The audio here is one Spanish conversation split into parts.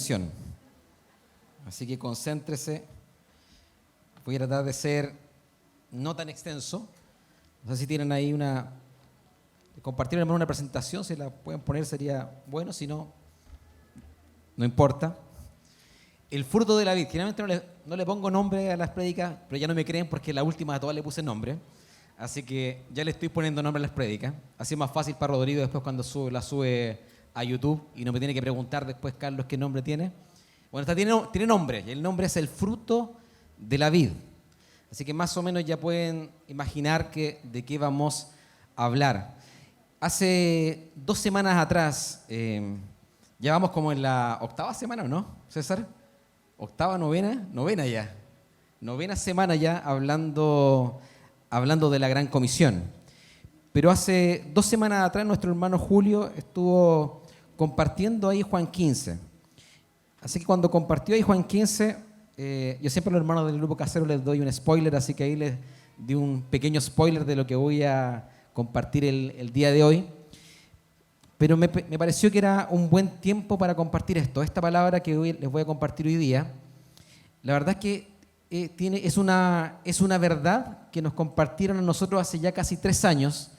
atención. Así que concéntrese. Voy a tratar de ser no tan extenso. No sé si tienen ahí compartir una presentación, si la pueden poner sería bueno, si no, no importa. El fruto de la vid. Generalmente no le pongo nombre a las prédicas, pero ya no me creen porque la última a todas le puse nombre. Así que ya le estoy poniendo nombre a las prédicas. Así es más fácil para Rodrigo después cuando la sube a YouTube y no me tiene que preguntar después, Carlos, qué nombre tiene. Bueno, esta tiene nombre, y el nombre es el fruto de la vid. Así que más o menos ya pueden imaginar de qué vamos a hablar. Hace 2 semanas atrás, ya vamos como en la 8ª semana, ¿o no, César? 8ª, novena ya. 9ª semana ya hablando de la Gran Comisión. Pero hace 2 semanas atrás nuestro hermano Julio estuvo compartiendo ahí Juan 15. Así que cuando compartió ahí Juan 15, yo siempre a los hermanos del grupo casero les doy un spoiler, así que ahí les di un pequeño spoiler de lo que voy a compartir el día de hoy. Pero me pareció que era un buen tiempo para compartir esto. Esta palabra que les voy a compartir hoy día, la verdad es que es una verdad que nos compartieron a nosotros hace ya casi 3 años.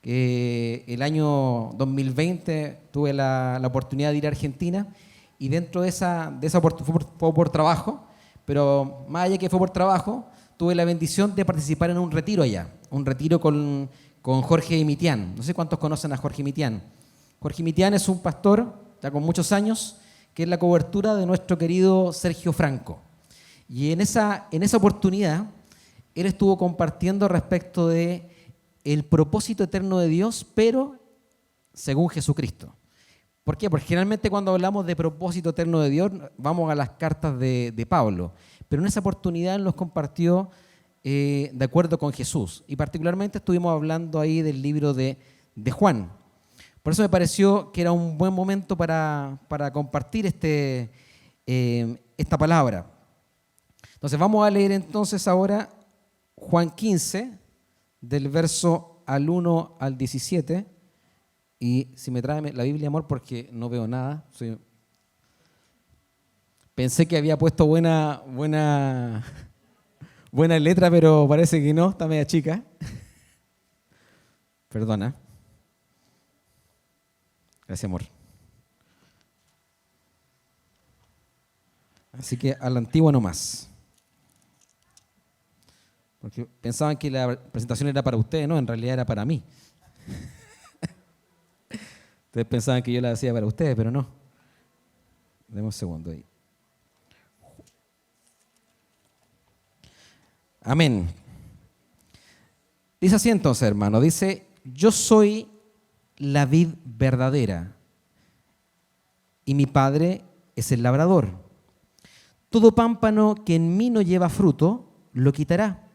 El año 2020 tuve la oportunidad de ir a Argentina y dentro de esa oportunidad fue por trabajo, pero más allá que fue por trabajo, tuve la bendición de participar en un retiro allá, un retiro con Jorge Mitián. No sé cuántos conocen a Jorge Mitián. Jorge Mitián es un pastor ya con muchos años que es la cobertura de nuestro querido Sergio Franco. Y en esa oportunidad, él estuvo compartiendo respecto de el propósito eterno de Dios, pero según Jesucristo. ¿Por qué? Porque generalmente cuando hablamos de propósito eterno de Dios, vamos a las cartas de Pablo. Pero en esa oportunidad él nos compartió de acuerdo con Jesús. Y particularmente estuvimos hablando ahí del libro de Juan. Por eso me pareció que era un buen momento para compartir esta palabra. Entonces vamos a leer entonces ahora Juan 15, del verso al 1 al 17. Y si me trae la Biblia, amor, porque no veo nada. Pensé que había puesto buena letra, pero parece que no, está media chica. Perdona. Gracias, amor. Así que a la antigua nomás. Porque pensaban que la presentación era para ustedes, no, en realidad era para mí. Ustedes pensaban que yo la hacía para ustedes, pero no. Deme un segundo ahí. Amén. Dice así entonces, hermano, dice, yo soy la vid verdadera y mi Padre es el labrador. Todo pámpano que en mí no lleva fruto, lo quitará.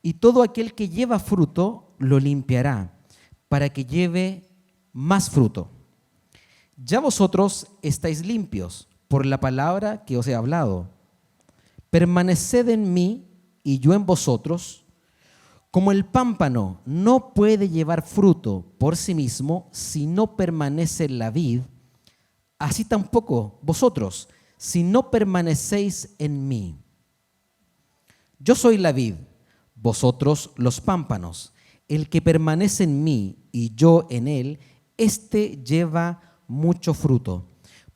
Y todo aquel que lleva fruto, lo limpiará, para que lleve más fruto. Ya vosotros estáis limpios por la palabra que os he hablado. Permaneced en mí y yo en vosotros. Como el pámpano no puede llevar fruto por sí mismo si no permanece en la vid, así tampoco vosotros, si no permanecéis en mí. Yo soy la vid, vosotros los pámpanos. El que permanece en mí y yo en él, éste lleva mucho fruto,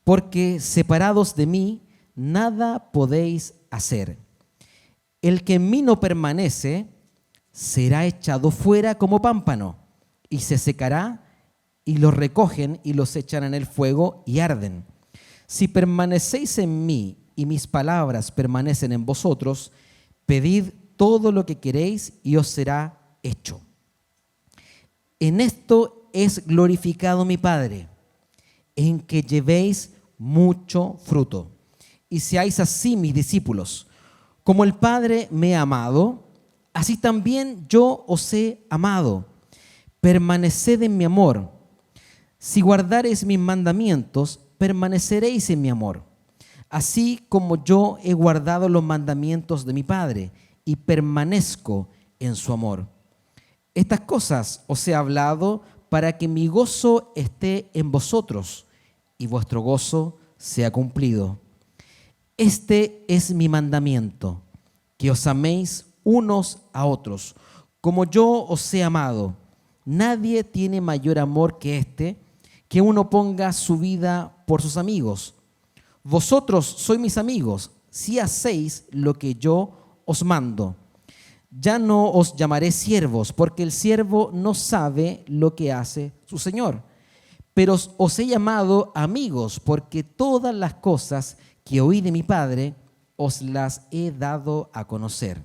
porque separados de mí, nada podéis hacer. El que en mí no permanece, será echado fuera como pámpano, y se secará, y los recogen y los echan en el fuego y arden. Si permanecéis en mí y mis palabras permanecen en vosotros, pedid todo lo que queréis y os será hecho. En esto es glorificado mi Padre, en que llevéis mucho fruto, y seáis así mis discípulos. Como el Padre me ha amado, así también yo os he amado. Permaneced en mi amor. Si guardareis mis mandamientos, permaneceréis en mi amor. Así como yo he guardado los mandamientos de mi Padre y permanezco en su amor. Estas cosas os he hablado para que mi gozo esté en vosotros y vuestro gozo se ha cumplido. Este es mi mandamiento, que os améis unos a otros, como yo os he amado. Nadie tiene mayor amor que este, que uno ponga su vida por sus amigos. Vosotros sois mis amigos, si hacéis lo que yo os mando. Ya no os llamaré siervos, porque el siervo no sabe lo que hace su señor. Pero os he llamado amigos, porque todas las cosas que oí de mi Padre os las he dado a conocer.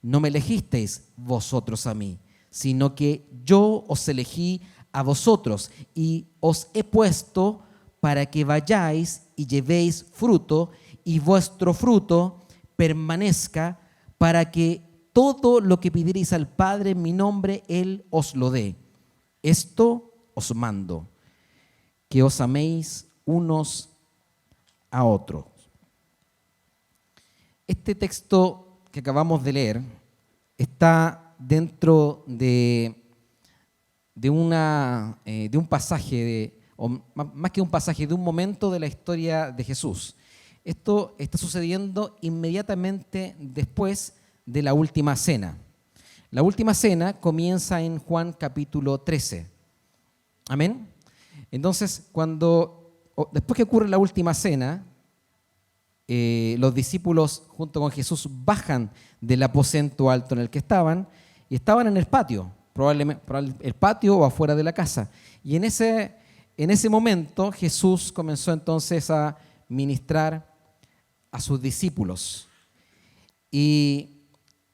No me elegisteis vosotros a mí, sino que yo os elegí a vosotros y os he puesto para que vayáis y llevéis fruto, y vuestro fruto permanezca, para que todo lo que pidierais al Padre en mi nombre, Él os lo dé. Esto os mando, que os améis unos a otros. Este texto que acabamos de leer está dentro de un pasaje, o más que un pasaje, de un momento de la historia de Jesús. Esto está sucediendo inmediatamente después de la última cena. La última cena comienza en Juan capítulo 13. Amén. Entonces, después que ocurre la última cena, los discípulos junto con Jesús bajan del aposento alto en el que estaban y estaban en el patio, probablemente el patio o afuera de la casa. Y en ese momento Jesús comenzó entonces a ministrar a sus discípulos. Y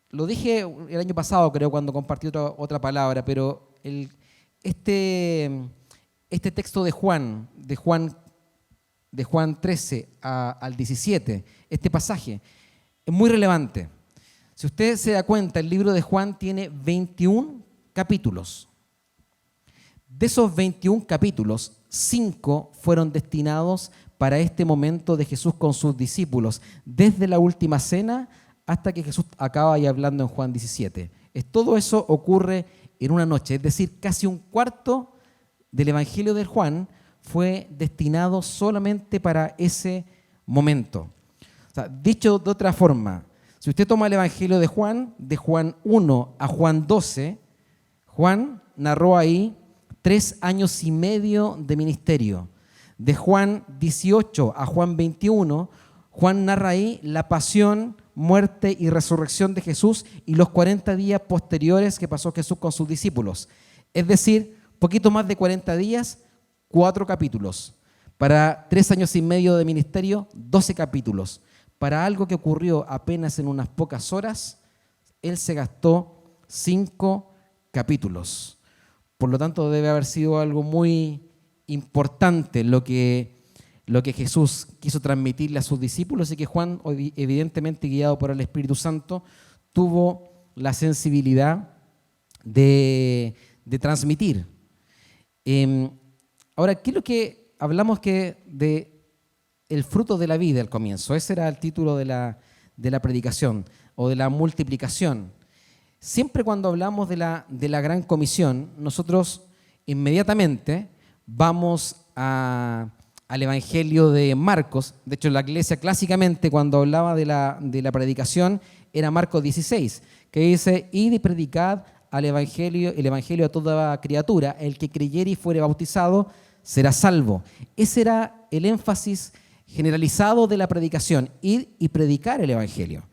lo dije el año pasado, creo, cuando compartí otra palabra, pero este texto de Juan 13 al 17, este pasaje, es muy relevante. Si usted se da cuenta, el libro de Juan tiene 21 capítulos. De esos 21 capítulos, 5 fueron destinados para este momento de Jesús con sus discípulos, desde la última cena hasta que Jesús acaba ahí hablando en Juan 17. Todo eso ocurre en una noche, es decir, casi un cuarto del Evangelio de Juan fue destinado solamente para ese momento. O sea, dicho de otra forma, si usted toma el Evangelio de Juan 1 a Juan 12, Juan narró ahí 3 años y medio de ministerio. De Juan 18 a Juan 21, Juan narra ahí la pasión, muerte y resurrección de Jesús y los 40 días posteriores que pasó Jesús con sus discípulos. Es decir, poquito más de 40 días, 4 capítulos. Para 3 años y medio de ministerio, 12 capítulos. Para algo que ocurrió apenas en unas pocas horas, Él se gastó 5 capítulos. Por lo tanto, debe haber sido algo muy importante lo que Jesús quiso transmitirle a sus discípulos y que Juan, evidentemente guiado por el Espíritu Santo, tuvo la sensibilidad de transmitir. Ahora, ¿qué es lo que hablamos de el fruto de la vida al comienzo? Ese era el título de la predicación o de la multiplicación. Siempre cuando hablamos de la gran comisión, nosotros inmediatamente vamos al Evangelio de Marcos. De hecho, la iglesia clásicamente cuando hablaba de la predicación era Marcos 16, que dice: id y predicad el Evangelio a toda criatura, el que creyere y fuere bautizado será salvo. Ese era el énfasis generalizado de la predicación, id y predicar el Evangelio.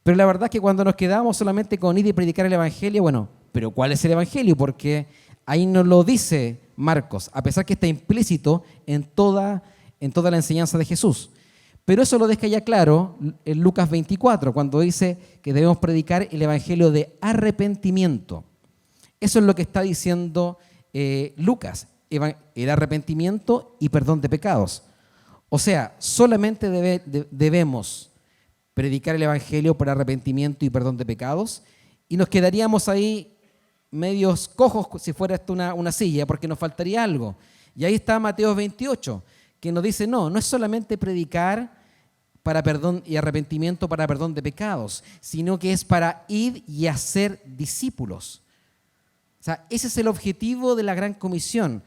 Pero la verdad es que cuando nos quedamos solamente con ir y predicar el Evangelio, bueno, pero ¿cuál es el Evangelio? Porque ahí nos lo dice Marcos, a pesar que está implícito en toda la enseñanza de Jesús. Pero eso lo deja ya claro en Lucas 24, cuando dice que debemos predicar el Evangelio de arrepentimiento. Eso es lo que está diciendo Lucas, el arrepentimiento y perdón de pecados. O sea, solamente debemos predicar el Evangelio por arrepentimiento y perdón de pecados, y nos quedaríamos ahí medios cojos si fuera esto una silla, porque nos faltaría algo. Y ahí está Mateo 28, que nos dice, no es solamente predicar para perdón y arrepentimiento para perdón de pecados, sino que es para ir y hacer discípulos. O sea, ese es el objetivo de la gran comisión,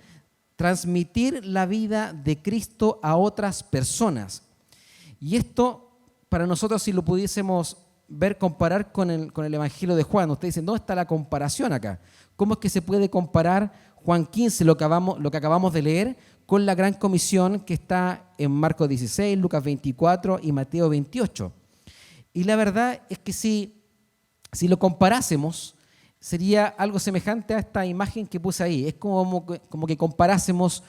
transmitir la vida de Cristo a otras personas. Y esto, para nosotros, si lo pudiésemos ver, comparar con el Evangelio de Juan, ustedes dicen, ¿dónde está la comparación acá? ¿Cómo es que se puede comparar Juan 15, lo que acabamos de leer, con la gran comisión que está en Marcos 16, Lucas 24 y Mateo 28? Y la verdad es que si lo comparásemos, sería algo semejante a esta imagen que puse ahí. Es como que comparásemos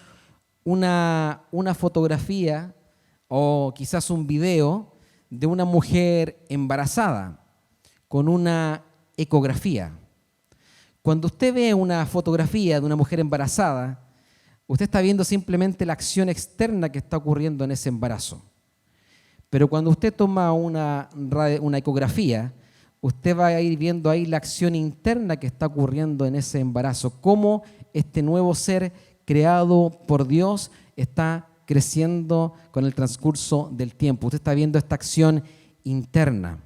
una fotografía o quizás un video de una mujer embarazada con una ecografía. Cuando usted ve una fotografía de una mujer embarazada, usted está viendo simplemente la acción externa que está ocurriendo en ese embarazo. Pero cuando usted toma una ecografía, usted va a ir viendo ahí la acción interna que está ocurriendo en ese embarazo, cómo este nuevo ser creado por Dios está creciendo con el transcurso del tiempo. Usted está viendo esta acción interna.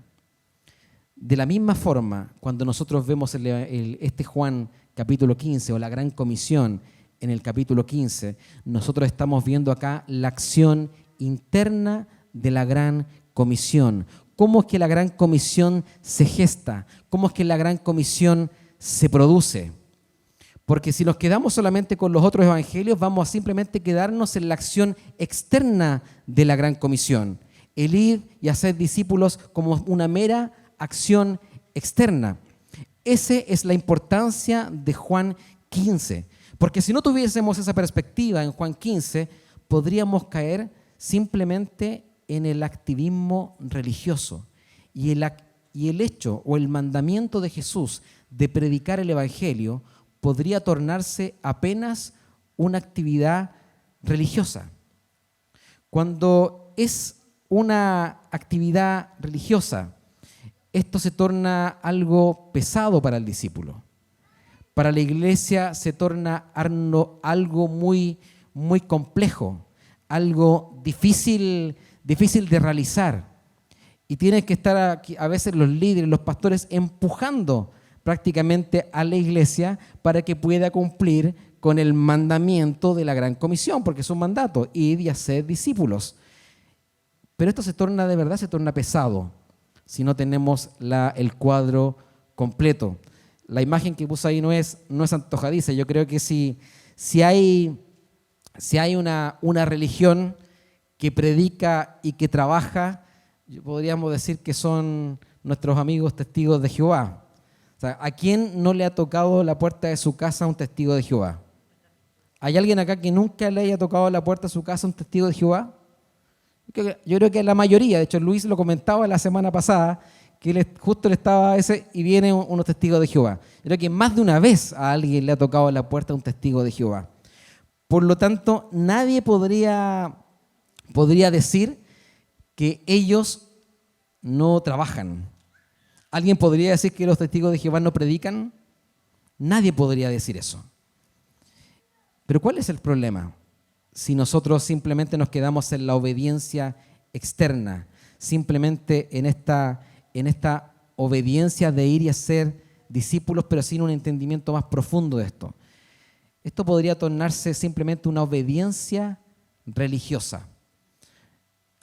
De la misma forma, cuando nosotros vemos este Juan capítulo 15 o la gran comisión en el capítulo 15, nosotros estamos viendo acá la acción interna de la gran comisión. ¿Cómo es que la gran comisión se gesta? ¿Cómo es que la gran comisión se produce? Porque si nos quedamos solamente con los otros evangelios, vamos a simplemente quedarnos en la acción externa de la gran comisión. El ir y hacer discípulos como una mera acción externa. Esa es la importancia de Juan 15. Porque si no tuviésemos esa perspectiva en Juan 15, podríamos caer simplemente en el activismo religioso. Y el hecho o el mandamiento de Jesús de predicar el evangelio podría tornarse apenas una actividad religiosa. Cuando es una actividad religiosa, esto se torna algo pesado para el discípulo. Para la iglesia se torna algo muy, muy complejo, algo difícil de realizar. Y tienen que estar aquí, a veces los líderes, los pastores, empujando prácticamente a la iglesia para que pueda cumplir con el mandamiento de la gran comisión, porque es un mandato, id y haced discípulos. Pero esto se torna de verdad, se torna pesado si no tenemos el cuadro completo. La imagen que puse ahí no es antojadiza. Yo creo que si hay una religión que predica y que trabaja, podríamos decir que son nuestros amigos testigos de Jehová. O sea, ¿a quién no le ha tocado la puerta de su casa a un testigo de Jehová? ¿Hay alguien acá que nunca le haya tocado la puerta de su casa a un testigo de Jehová? Yo creo que la mayoría. De hecho, Luis lo comentaba la semana pasada, que justo le estaba y vienen unos testigos de Jehová. Yo creo que más de una vez a alguien le ha tocado la puerta a un testigo de Jehová. Por lo tanto, nadie podría decir que ellos no trabajan. ¿Alguien podría decir que los testigos de Jehová no predican? Nadie podría decir eso. Pero ¿cuál es el problema? Si nosotros simplemente nos quedamos en la obediencia externa, simplemente en esta obediencia de ir y hacer discípulos, pero sin un entendimiento más profundo de esto. Esto podría tornarse simplemente una obediencia religiosa.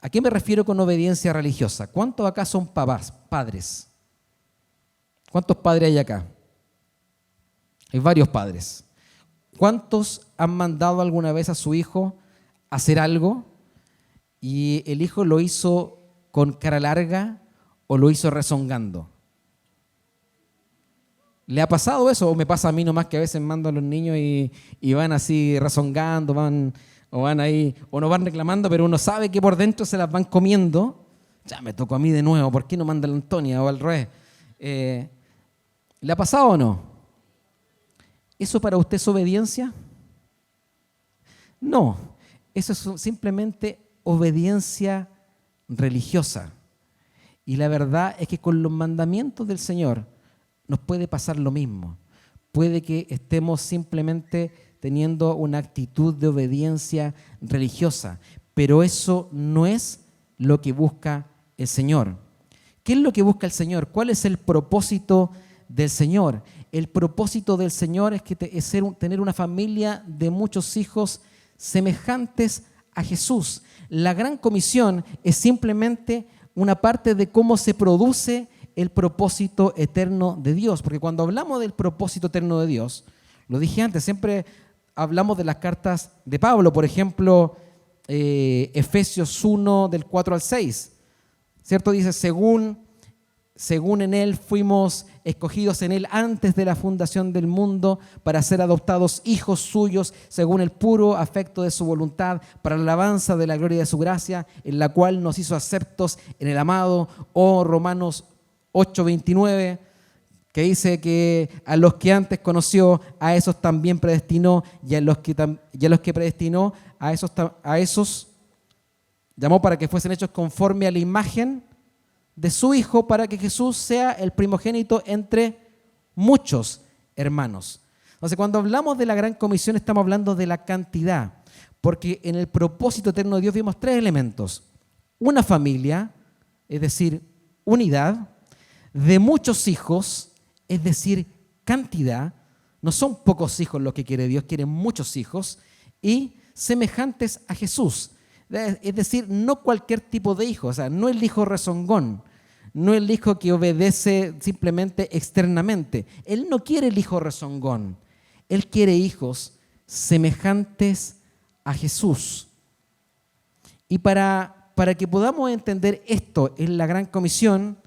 ¿A qué me refiero con obediencia religiosa? ¿Cuántos acá son padres? ¿Cuántos padres hay acá? Hay varios padres. ¿Cuántos han mandado alguna vez a su hijo a hacer algo y el hijo lo hizo con cara larga o lo hizo rezongando? ¿Le ha pasado eso o me pasa a mí nomás que a veces mando a los niños y van así rezongando, van ahí, o no van reclamando, pero uno sabe que por dentro se las van comiendo? Ya me tocó a mí de nuevo, ¿por qué no manda a la Antonia o al revés? ¿Le ha pasado o no? ¿Eso para usted es obediencia? No, eso es simplemente obediencia religiosa. Y la verdad es que con los mandamientos del Señor nos puede pasar lo mismo. Puede que estemos simplemente teniendo una actitud de obediencia religiosa, pero eso no es lo que busca el Señor. ¿Qué es lo que busca el Señor? ¿Cuál es el propósito del Señor? El propósito del Señor es tener una familia de muchos hijos semejantes a Jesús. La gran comisión es simplemente una parte de cómo se produce el propósito eterno de Dios. Porque cuando hablamos del propósito eterno de Dios, lo dije antes, siempre hablamos de las cartas de Pablo, por ejemplo, Efesios 1, del 4 al 6, ¿cierto? Dice, según en Él fuimos escogidos en Él antes de la fundación del mundo para ser adoptados hijos suyos según el puro afecto de su voluntad, para la alabanza de la gloria de su gracia, en la cual nos hizo aceptos en el amado. O Romanos 8:29, que dice que a los que antes conoció, a esos también predestinó, y a los que predestinó, a esos llamó para que fuesen hechos conforme a la imagen de su Hijo, para que Jesús sea el primogénito entre muchos hermanos. Entonces, cuando hablamos de la gran comisión, estamos hablando de la cantidad, porque en el propósito eterno de Dios vimos tres elementos: una familia, es decir, unidad; de muchos hijos, es decir, cantidad. No son pocos hijos los que quiere Dios, quiere muchos hijos; y semejantes a Jesús, es decir, no cualquier tipo de hijo, o sea, no el hijo rezongón, no el hijo que obedece simplemente externamente. Él no quiere el hijo rezongón, Él quiere hijos semejantes a Jesús. Y para que podamos entender esto en la gran comisión,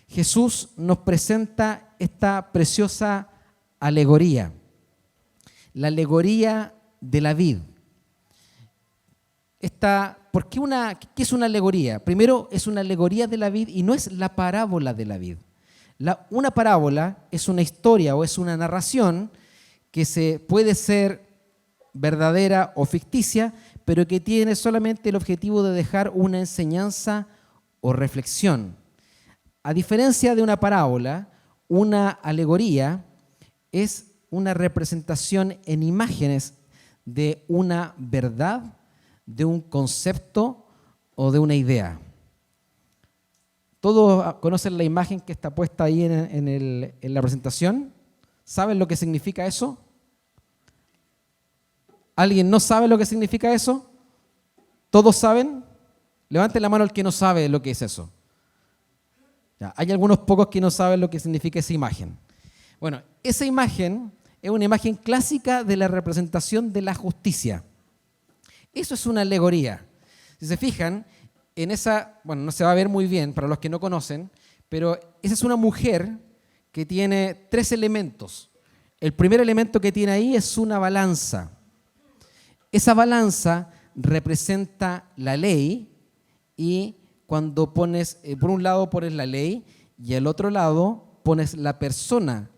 Jesús nos presenta esta preciosa alegoría, la alegoría de la vid. ¿Qué es una alegoría? Primero, es una alegoría de la vid y no es la parábola de la vid. Una parábola es una historia o es una narración que puede ser verdadera o ficticia, pero que tiene solamente el objetivo de dejar una enseñanza o reflexión. A diferencia de una parábola, una alegoría es una representación en imágenes de una verdad, de un concepto o de una idea. ¿Todos conocen la imagen que está puesta ahí en la presentación? ¿Saben lo que significa eso? ¿Alguien no sabe lo que significa eso? ¿Todos saben? Levanten la mano el que no sabe lo que es eso. Ya, hay algunos pocos que no saben lo que significa esa imagen. Bueno, esa imagen es una imagen clásica de la representación de la justicia. Eso es una alegoría. Si se fijan, no se va a ver muy bien para los que no conocen, pero esa es una mujer que tiene tres elementos. El primer elemento que tiene ahí es una balanza. Esa balanza representa la ley, y cuando pones, por un lado pones la ley y al otro lado pones la persona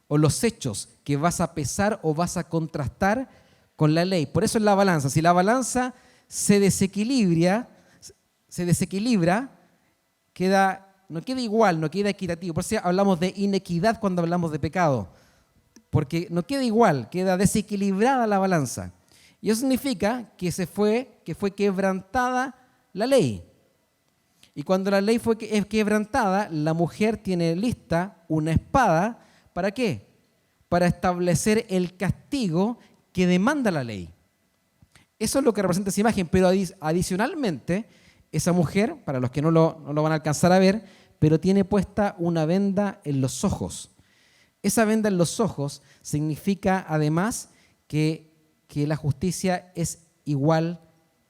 o los hechos que vas a pesar o vas a contrastar con la ley. Por eso es la balanza. Si la balanza se desequilibra, no queda igual, no queda equitativo. Por eso hablamos de inequidad cuando hablamos de pecado, porque no queda igual, queda desequilibrada la balanza. Y eso significa que fue quebrantada la ley. Y cuando la ley fue quebrantada, la mujer tiene lista una espada. ¿Para qué? Para establecer el castigo que demanda la ley. Eso es lo que representa esa imagen, pero adicionalmente, esa mujer, para los que no lo van a alcanzar a ver, pero tiene puesta una venda en los ojos. Esa venda en los ojos significa además que la justicia es igual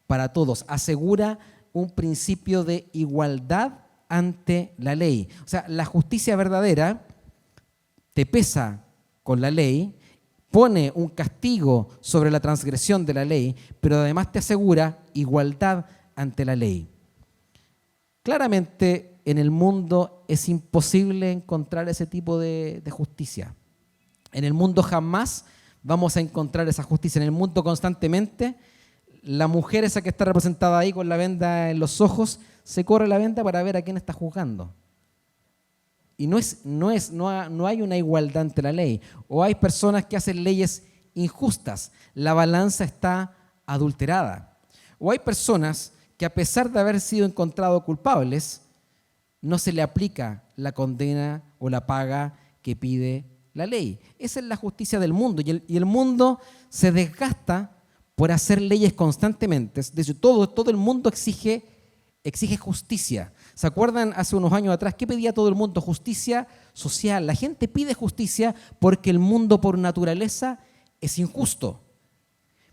para todos, asegura un principio de igualdad ante la ley. O sea, la justicia verdadera te pesa con la ley, pone un castigo sobre la transgresión de la ley, pero además te asegura igualdad ante la ley. Claramente en el mundo es imposible encontrar ese tipo de justicia. En el mundo jamás vamos a encontrar esa justicia. En el mundo constantemente la mujer esa que está representada ahí con la venda en los ojos se corre la venda para ver a quién está juzgando. Y no hay una igualdad ante la ley. O hay personas que hacen leyes injustas. La balanza está adulterada. O hay personas que a pesar de haber sido encontrados culpables, no se le aplica la condena o la paga que pide la ley. Esa es la justicia del mundo. Y el mundo se desgasta por hacer leyes constantemente. De hecho, todo el mundo exige justicia. ¿Se acuerdan hace unos años atrás qué pedía todo el mundo? Justicia social. La gente pide justicia porque el mundo por naturaleza es injusto.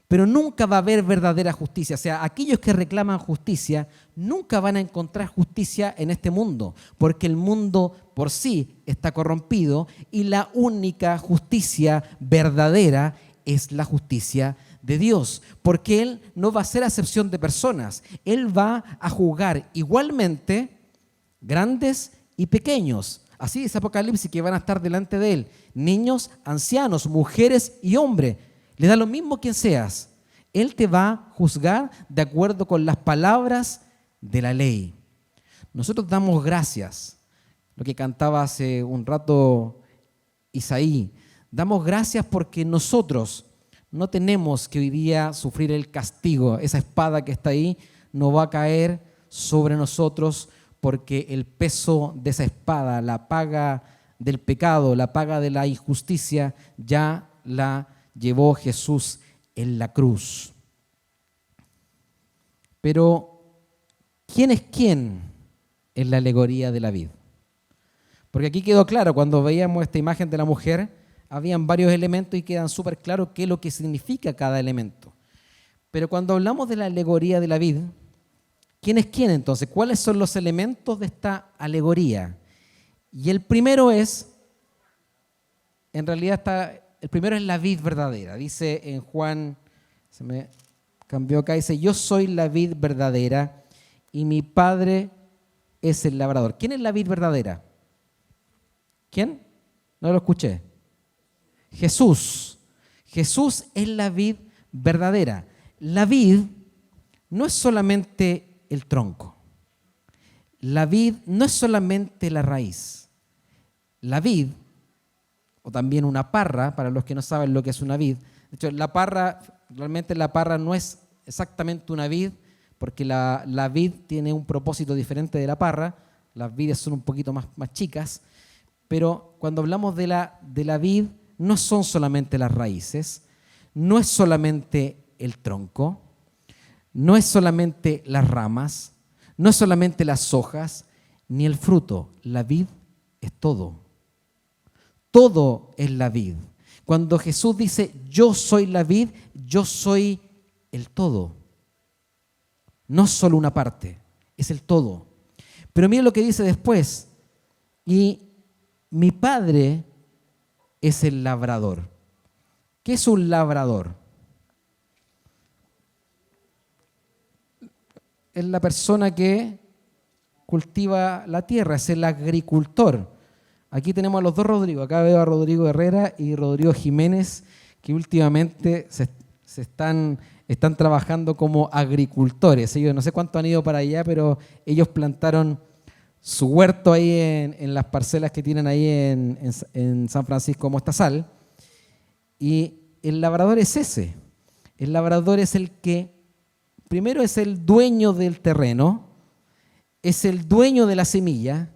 Pero nunca va a haber verdadera justicia. O sea, aquellos que reclaman justicia nunca van a encontrar justicia en este mundo, porque el mundo por sí está corrompido y la única justicia verdadera es la justicia de Dios, porque Él no va a hacer acepción de personas. Él va a juzgar igualmente grandes y pequeños. Así dice Apocalipsis, que van a estar delante de Él, niños, ancianos, mujeres y hombres. Le da lo mismo quien seas. Él te va a juzgar de acuerdo con las palabras de la ley. Nosotros damos gracias, lo que cantaba hace un rato Isaí. Damos gracias porque nosotros no tenemos que hoy día sufrir el castigo. Esa espada que está ahí no va a caer sobre nosotros porque el peso de esa espada, la paga del pecado, la paga de la injusticia, ya la llevó Jesús en la cruz. Pero, ¿quién es quién en la alegoría de la vid? Porque aquí quedó claro, cuando veíamos esta imagen de la mujer, habían varios elementos y quedan súper claros qué es lo que significa cada elemento. Pero cuando hablamos de la alegoría de la vid, ¿quién es quién entonces? ¿Cuáles son los elementos de esta alegoría? Y el primero es, en realidad el primero es la vid verdadera. Dice en Juan, se me cambió acá, dice, yo soy la vid verdadera y mi Padre es el labrador. ¿Quién es la vid verdadera? ¿Quién? No lo escuché. Jesús. Jesús es la vid verdadera. La vid no es solamente el tronco. La vid no es solamente la raíz. La vid, o también una parra, para los que no saben lo que es una vid. De hecho, realmente la parra no es exactamente una vid, porque la vid tiene un propósito diferente de la parra. Las vides son un poquito más chicas, pero cuando hablamos de la vid, no son solamente las raíces, no es solamente el tronco, no es solamente las ramas, no es solamente las hojas, ni el fruto. La vid es todo. Todo es la vid. Cuando Jesús dice, yo soy la vid, yo soy el todo. No solo una parte, es el todo. Pero mire lo que dice después. Y mi Padre es el labrador. ¿Qué es un labrador? Es la persona que cultiva la tierra, es el agricultor. Aquí tenemos a los dos Rodrigo. Acá veo a Rodrigo Herrera y Rodrigo Jiménez, que últimamente están trabajando como agricultores. Ellos no sé cuánto han ido para allá, pero ellos plantaron su huerto ahí en las parcelas que tienen ahí en San Francisco Mostazal. Y el labrador es ese. El labrador es el que, primero es el dueño del terreno, es el dueño de la semilla,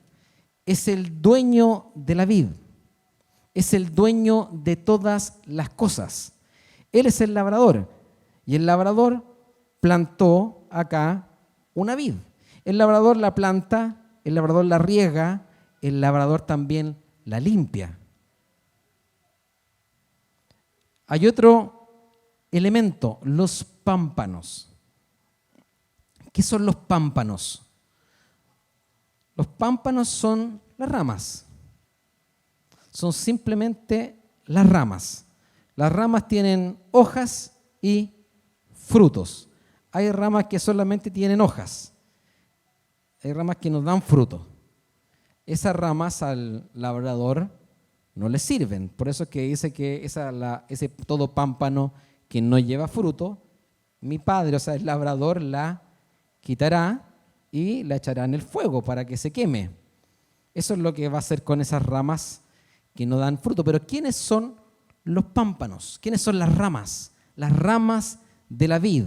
es el dueño de la vid, es el dueño de todas las cosas. Él es el labrador. Y el labrador plantó acá una vid. El labrador la planta, el labrador la riega, el labrador también la limpia. Hay otro elemento, los pámpanos. ¿Qué son los pámpanos? Los pámpanos son las ramas. Son simplemente las ramas. Las ramas tienen hojas y frutos. Hay ramas que solamente tienen hojas. Hay ramas que nos dan fruto. Esas ramas al labrador no le sirven. Por eso es que dice que ese todo pámpano que no lleva fruto, mi Padre, o sea, el labrador, la quitará y la echará en el fuego para que se queme. Eso es lo que va a hacer con esas ramas que no dan fruto. Pero ¿quiénes son los pámpanos? ¿Quiénes son las ramas? Las ramas de la vid.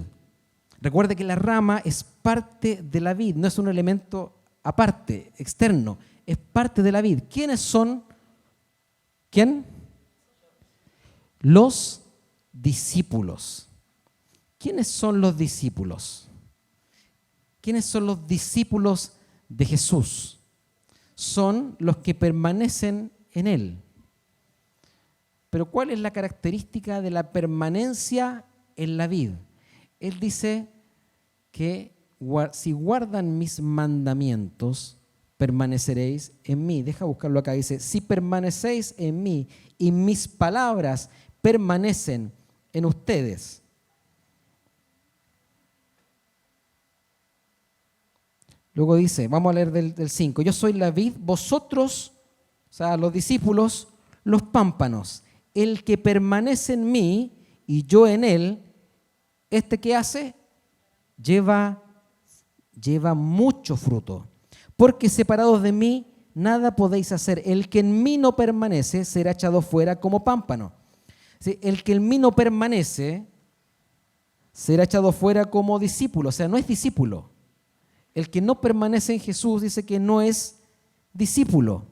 Recuerde que la rama es parte de la vid, no es un elemento aparte, externo, es parte de la vid. ¿Quiénes son? ¿Quién? Los discípulos. ¿Quiénes son los discípulos? ¿Quiénes son los discípulos de Jesús? Son los que permanecen en Él. Pero ¿cuál es la característica de la permanencia en la vid? Él dice que si guardan mis mandamientos, permaneceréis en mí. Deja buscarlo acá. Dice, si permanecéis en mí y mis palabras permanecen en ustedes. Luego dice, vamos a leer del 5. Yo soy la vid, vosotros, o sea, los discípulos, los pámpanos. El que permanece en mí y yo en él, ¿qué hace? Lleva mucho fruto. Porque separados de mí, nada podéis hacer. El que en mí no permanece será echado fuera como pámpano. ¿Sí? El que en mí no permanece será echado fuera como discípulo. O sea, no es discípulo. El que no permanece en Jesús dice que no es discípulo.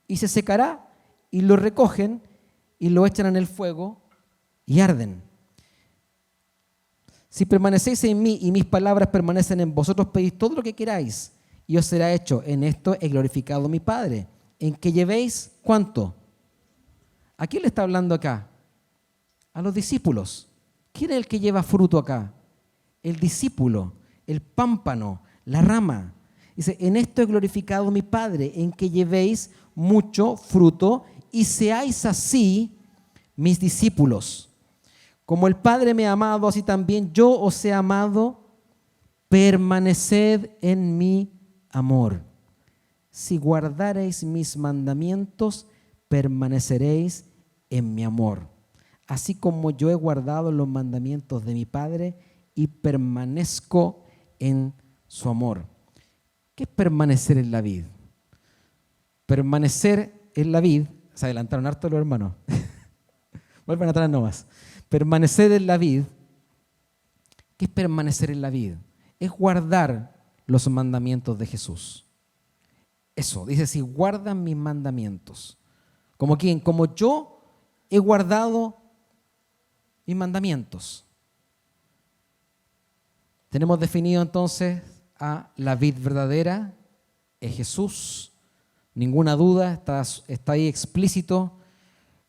Y se secará y lo recogen y lo echan en el fuego y arden. Si permanecéis en mí y mis palabras permanecen en vosotros, pedís todo lo que queráis y os será hecho. En esto he glorificado a mi Padre. En que llevéis, ¿cuánto? ¿A quién le está hablando acá? A los discípulos. ¿Quién es el que lleva fruto acá? El discípulo, el pámpano, la rama. Dice, en esto he glorificado a mi Padre, en que llevéis mucho fruto y seáis así mis discípulos. Como el Padre me ha amado, así también yo os he amado. Permaneced en mi amor. Si guardareis mis mandamientos, permaneceréis en mi amor. Así como yo he guardado los mandamientos de mi Padre y permanezco en su amor. ¿Qué es permanecer en la vid? Permanecer en la vid, se adelantaron harto los hermanos. Vuelvan atrás nomás. Permanecer en la vid. ¿Qué es permanecer en la vid? Es guardar los mandamientos de Jesús. Eso, dice, si guardan mis mandamientos. ¿Como quién? Como yo he guardado mis mandamientos. Tenemos definido entonces a la vid verdadera, es Jesús, ninguna duda, está ahí explícito.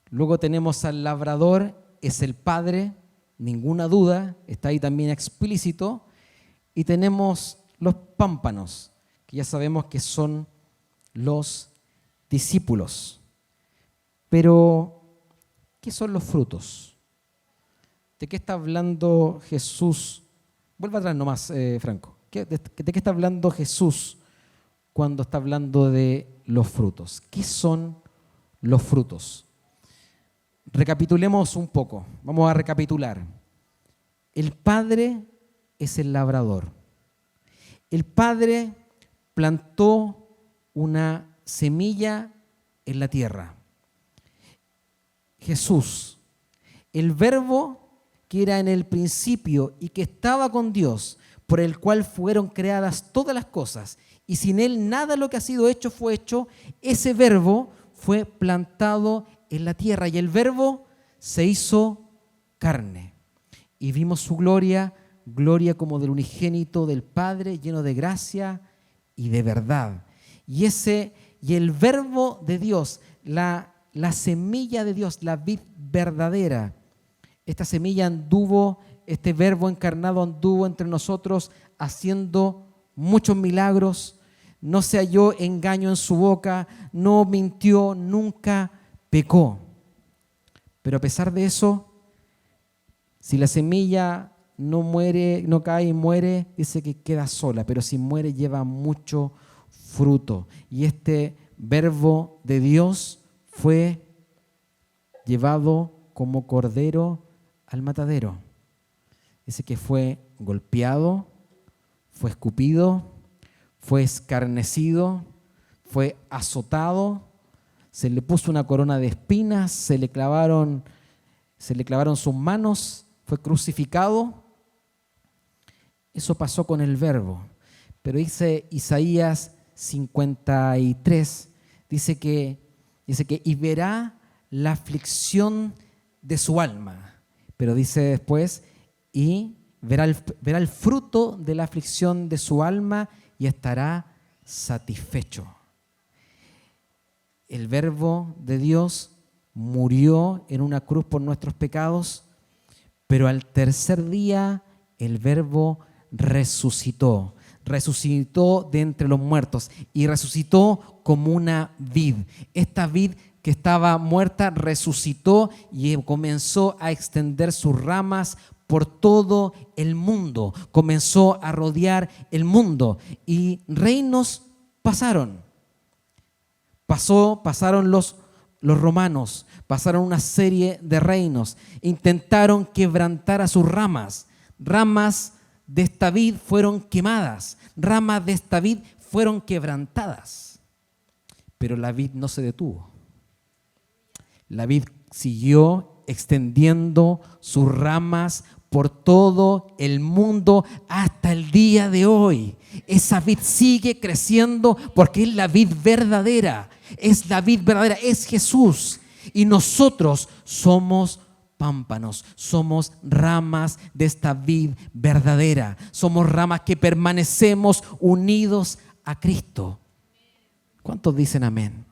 Luego tenemos al labrador, es el Padre, ninguna duda, está ahí también explícito. Y tenemos los pámpanos, que ya sabemos que son los discípulos. Pero, ¿qué son los frutos? ¿De qué está hablando Jesús? Vuelva atrás nomás, Franco. ¿De qué está hablando Jesús cuando está hablando de los frutos? ¿Qué son los frutos? Recapitulemos un poco. Vamos a recapitular. El Padre es el labrador. El Padre plantó una semilla en la tierra. Jesús, el Verbo que era en el principio y que estaba con Dios, por el cual fueron creadas todas las cosas, y sin Él nada de lo que ha sido hecho fue hecho, ese Verbo fue plantado en la tierra y el Verbo se hizo carne. Y vimos su gloria, gloria como del unigénito del Padre, lleno de gracia y de verdad. Y el Verbo de Dios, la semilla de Dios, la vid verdadera, esta semilla anduvo, este Verbo encarnado anduvo entre nosotros haciendo muchos milagros, no se halló engaño en su boca, no mintió, nunca pecó. Pero a pesar de eso, si la semilla no muere, no cae y muere, dice que queda sola, pero si muere lleva mucho fruto. Y este Verbo de Dios fue llevado como cordero al matadero. Dice que fue golpeado, fue escupido, fue escarnecido, fue azotado, se le puso una corona de espinas, se le clavaron sus manos, fue crucificado. Eso pasó con el Verbo. Pero dice Isaías 53, dice que y verá la aflicción de su alma. Pero dice después, y verá el fruto de la aflicción de su alma y estará satisfecho. El Verbo de Dios murió en una cruz por nuestros pecados, pero al tercer día el Verbo resucitó. Resucitó de entre los muertos y resucitó como una vid. Esta vid que estaba muerta resucitó y comenzó a extender sus ramas por todo el mundo. Comenzó a rodear el mundo y reinos pasaron. Pasaron los romanos, pasaron una serie de reinos, intentaron quebrantar a sus ramas. Ramas de esta vid fueron quemadas, ramas de esta vid fueron quebrantadas. Pero la vid no se detuvo. La vid siguió extendiendo sus ramas por todo el mundo hasta el día de hoy. Esa vid sigue creciendo porque es la vid verdadera. Es la vid verdadera, es Jesús. Y nosotros somos pámpanos, somos ramas de esta vid verdadera. Somos ramas que permanecemos unidos a Cristo. ¿Cuántos dicen amén?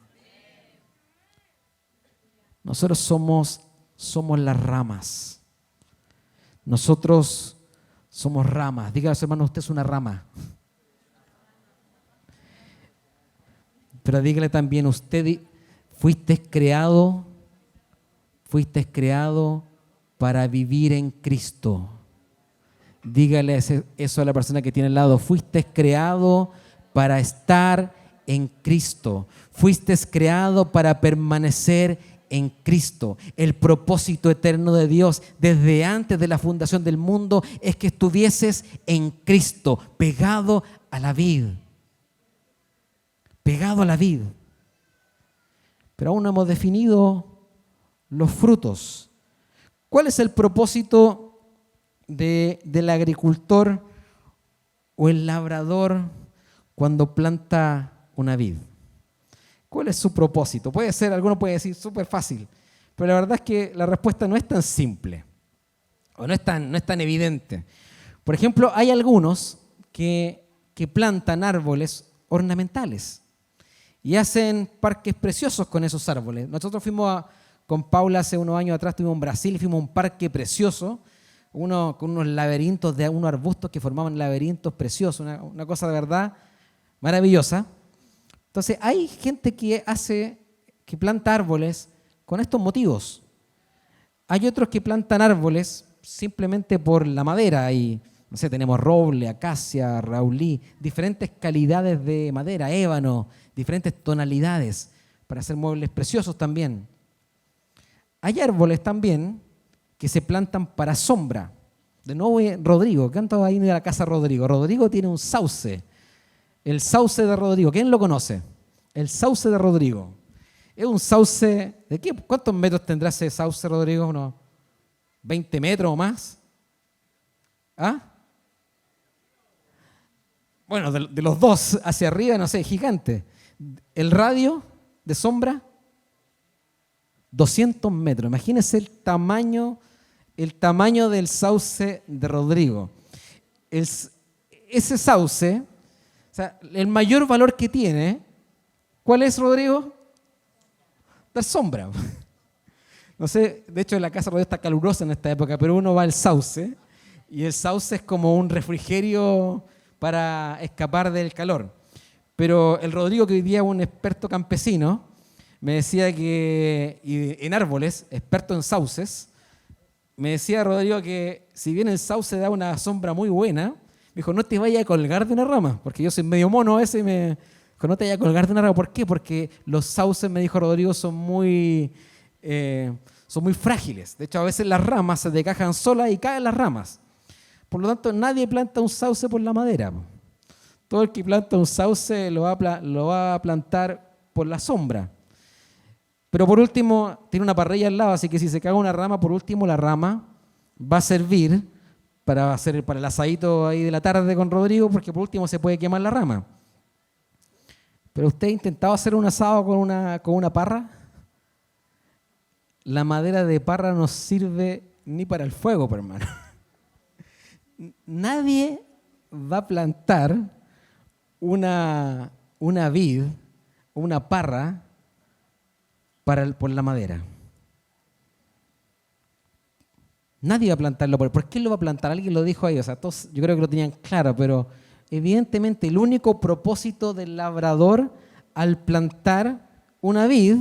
Nosotros somos las ramas. Nosotros somos ramas. Dígale a su hermano, usted es una rama. Pero dígale también, usted fuiste creado para vivir en Cristo. Dígale eso a la persona que tiene al lado. Fuiste creado para estar en Cristo. Fuiste creado para permanecer en Cristo. El propósito eterno de Dios desde antes de la fundación del mundo es que estuvieses en Cristo, pegado a la vid. Pegado a la vid. Pero aún no hemos definido los frutos. ¿Cuál es el propósito del agricultor o el labrador cuando planta una vid? ¿Cuál es su propósito? Alguno puede decir súper fácil, pero la verdad es que la respuesta no es tan simple o no es tan evidente. Por ejemplo, hay algunos que plantan árboles ornamentales y hacen parques preciosos con esos árboles. Nosotros con Paula hace unos años atrás, estuvimos en Brasil y fuimos a un parque precioso, con unos laberintos de unos arbustos que formaban laberintos preciosos, una cosa de verdad maravillosa. Entonces hay gente que planta árboles con estos motivos. Hay otros que plantan árboles simplemente por la madera. Y, no sé, tenemos roble, acacia, raulí, diferentes calidades de madera, ébano, diferentes tonalidades para hacer muebles preciosos también. Hay árboles también que se plantan para sombra. De nuevo, Rodrigo, ¿cuántos ahí de la casa Rodrigo? Rodrigo tiene un sauce. El sauce de Rodrigo, ¿quién lo conoce? El sauce de Rodrigo. Es un sauce, ¿de qué? ¿Cuántos metros tendrá ese sauce, Rodrigo? ¿Unos 20 metros o más? ¿Ah? Bueno, de los dos hacia arriba, no sé, gigante. El radio de sombra, 200 metros. Imagínense el tamaño del sauce de Rodrigo. Ese sauce, o sea, el mayor valor que tiene, ¿cuál es, Rodrigo? La sombra. No sé, de hecho la casa Rodrigo está calurosa en esta época, pero uno va al sauce y el sauce es como un refrigerio para escapar del calor. Pero el Rodrigo, que hoy día es un experto campesino, me decía que, y en árboles, experto en sauces, me decía Rodrigo que si bien el sauce da una sombra muy buena, me dijo, no te vayas a colgar de una rama, porque yo soy medio mono a veces y me dijo, no te vayas a colgar de una rama. ¿Por qué? Porque los sauces, me dijo Rodrigo, son muy frágiles. De hecho, a veces las ramas se desgajan solas y caen las ramas. Por lo tanto, nadie planta un sauce por la madera. Todo el que planta un sauce lo va a plantar por la sombra. Pero por último, tiene una parrilla al lado, así que si se cae una rama, por último la rama va a servir para el asadito ahí de la tarde con Rodrigo, porque por último se puede quemar la rama. Pero usted ha intentado hacer un asado con una parra. la madera de parra no sirve ni para el fuego, pues, hermano. Nadie va a plantar una vid, una parra, por la madera. Nadie va a plantarlo. ¿Por qué lo va a plantar? Alguien lo dijo ahí. O sea, todos, yo creo que lo tenían claro, pero evidentemente el único propósito del labrador al plantar una vid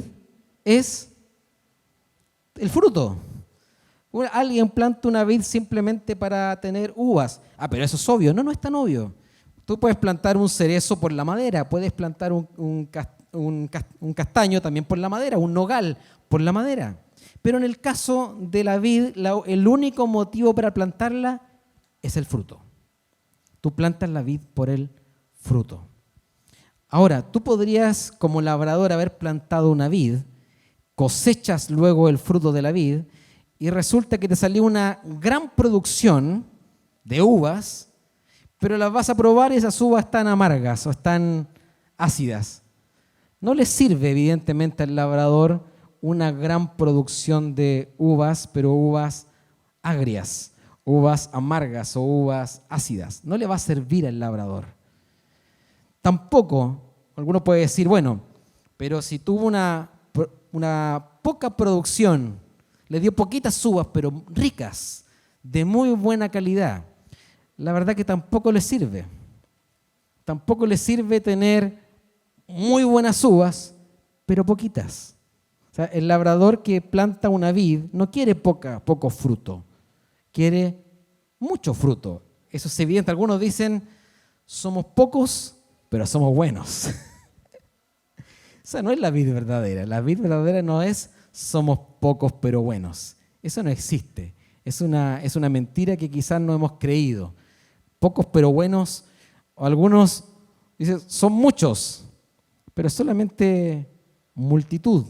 es el fruto. Alguien planta una vid simplemente para tener uvas. Ah, pero eso es obvio. No, no es tan obvio. Tú puedes plantar un cerezo por la madera, puedes plantar un castaño también por la madera, un nogal por la madera. Pero en el caso de la vid, el único motivo para plantarla es el fruto. Tú plantas la vid por el fruto. Ahora, tú podrías, como labrador, haber plantado una vid, cosechas luego el fruto de la vid y resulta que te salió una gran producción de uvas, pero las vas a probar y esas uvas están amargas o están ácidas. No le sirve, evidentemente, al labrador una gran producción de uvas, pero uvas agrias, uvas amargas o uvas ácidas. No le va a servir al labrador. Tampoco, alguno puede decir, bueno, pero si tuvo una poca producción, le dio poquitas uvas, pero ricas, de muy buena calidad, la verdad que tampoco le sirve. Tampoco le sirve tener muy buenas uvas, pero poquitas. O sea, el labrador que planta una vid no quiere poco fruto, quiere mucho fruto. Eso es evidente. Algunos dicen, somos pocos, pero somos buenos. Esa no es la vid verdadera. La vid verdadera no es somos pocos, pero buenos. Eso no existe. Es una mentira que quizás no hemos creído. Pocos, pero buenos. O algunos dicen, son muchos, pero solamente multitud,